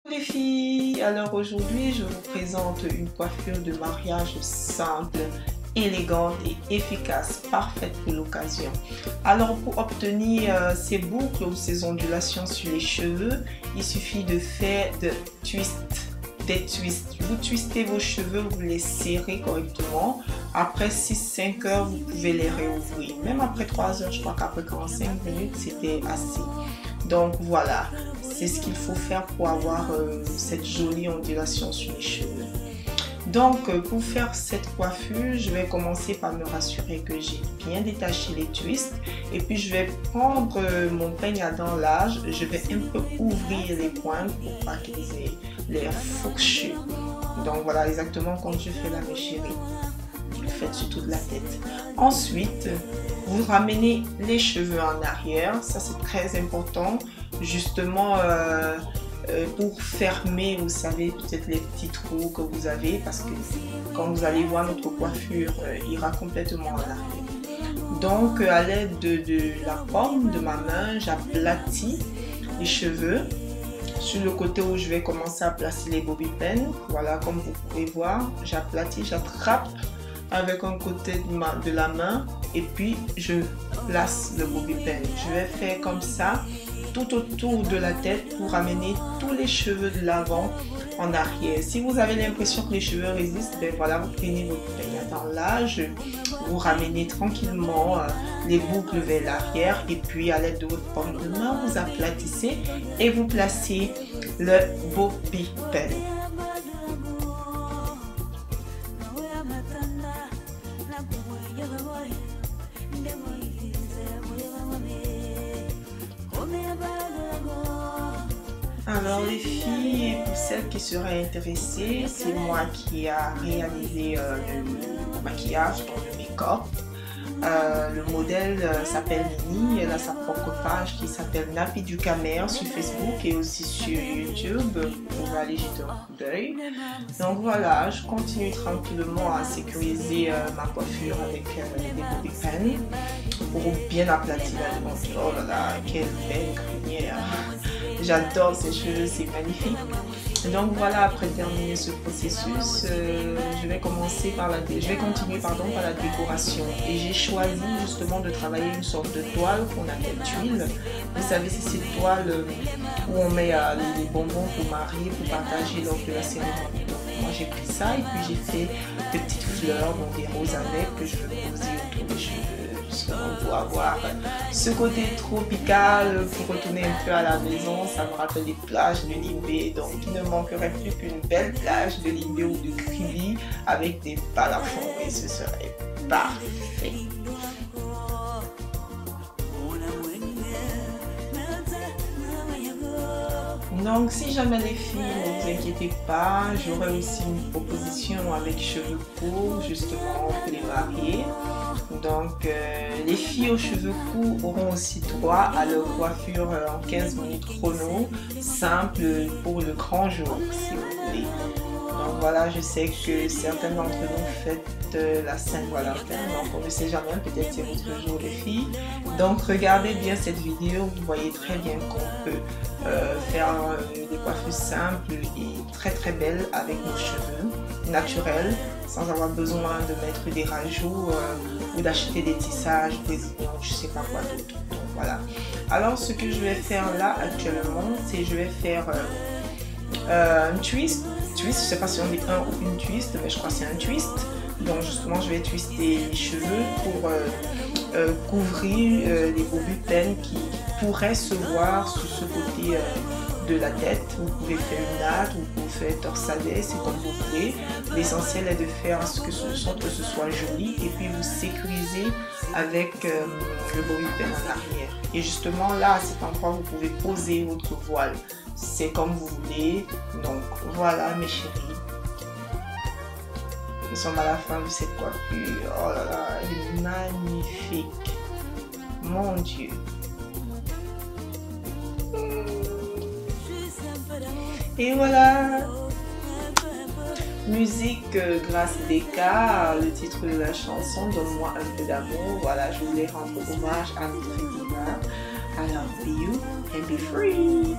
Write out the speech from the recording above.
Les filles, alors aujourd'hui je vous présente une coiffure de mariage simple, élégante et efficace, parfaite pour l'occasion. Alors pour obtenir ces boucles ou ces ondulations sur les cheveux, il suffit de faire des twists. Vous twistez vos cheveux, vous les serrez correctement. Après 6-5 heures, vous pouvez les réouvrir. Même après 3 heures, je crois qu'après 45 minutes, c'était assez. Donc voilà, c'est ce qu'il faut faire pour avoir cette jolie ondulation sur les cheveux. Donc pour faire cette coiffure, je vais commencer par me rassurer que j'ai bien détaché les twists. Et puis je vais prendre mon peigne à dents large, je vais un peu ouvrir les pointes pour pas qu'ils aient l'air fourchus. Donc voilà exactement comme je fais là mes chéris. Faites sur toute la tête. Ensuite, vous ramenez les cheveux en arrière. Ça c'est très important, justement pour fermer, vous savez, peut-être les petits trous que vous avez, parce que quand vous allez voir notre coiffure, ira complètement en arrière. Donc à l'aide de la paume de ma main, j'aplatis les cheveux. Sur le côté où je vais commencer à placer les bobby pins, voilà, comme vous pouvez voir, j'aplatis, j'attrape avec un côté de la main et puis je place le bobby pin. Je vais faire comme ça tout autour de la tête pour amener tous les cheveux de l'avant en arrière. Si vous avez l'impression que les cheveux résistent, ben voilà, vous prenez votre peigne à dents large, vous ramenez tranquillement les boucles vers l'arrière et puis à l'aide de votre paume de main, vous aplatissez et vous placez le bobby pin. Alors les filles, pour celles qui seraient intéressées, c'est moi qui a réalisé le maquillage, le make-up. Le modèle s'appelle Nini, elle a sa propre page qui s'appelle Nappy du Camer sur Facebook et aussi sur YouTube. Vous pouvez aller jeter un coup d'œil. Donc voilà, je continue tranquillement à sécuriser ma coiffure avec des bobby pins pour bien aplatir la demande. Oh là là, quelle belle crinière! J'adore ces cheveux, c'est magnifique. Donc voilà, après terminer ce processus, je vais continuer par la décoration. Et j'ai choisi justement de travailler une sorte de toile qu'on appelle tuile. Vous savez, c'est cette toile où on met les bonbons pour marier, pour partager lors de la cérémonie. Donc moi j'ai pris ça et puis j'ai fait des petites fleurs, donc des roses avec, que je vais poser autour des cheveux. Pour avoir ce côté tropical, pour retourner un peu à la maison, ça me rappelle les plages de Limbé, donc il ne manquerait plus qu'une belle plage de Limbé ou de Kribi avec des balafons et ce serait parfait. Donc si jamais les filles, ne vous inquiétez pas, j'aurai aussi une proposition avec cheveux courts justement pour les marier. Donc les filles aux cheveux courts auront aussi droit à leur coiffure en 15 minutes chrono, simple pour le grand jour si vous voulez. Donc voilà, je sais que certaines d'entre nous fêtent la Saint-Valentin, donc on ne sait jamais, peut-être c'est votre jour les filles. Donc regardez bien cette vidéo, vous voyez très bien qu'on peut faire des coiffures simples et très belles avec nos cheveux naturels, sans avoir besoin de mettre des rajouts ou d'acheter des tissages, des je sais pas quoi d'autre. Donc voilà. Alors ce que je vais faire là actuellement, c'est je vais faire un twist. Je sais pas si on dit un ou une twist, mais je crois que c'est un twist. Donc justement je vais twister les cheveux pour couvrir les bobby pins qui pourraient se voir sur ce côté de la tête. Vous pouvez faire une natte, vous pouvez faire torsadée, c'est comme vous voulez. L'essentiel est de faire ce que ce soit joli et puis vous sécurisez avec le bobby pin en arrière. Et justement là, à cet endroit, vous pouvez poser votre voile. C'est comme vous voulez. Donc voilà mes chéris. Nous sommes à la fin de cette coiffure. Oh là là, elle est magnifique. Mon Dieu. Et voilà. Musique grâce Beka, le titre de la chanson Donne-moi un peu d'amour. Voilà, je voulais rendre hommage à notre diva. I love you and be free.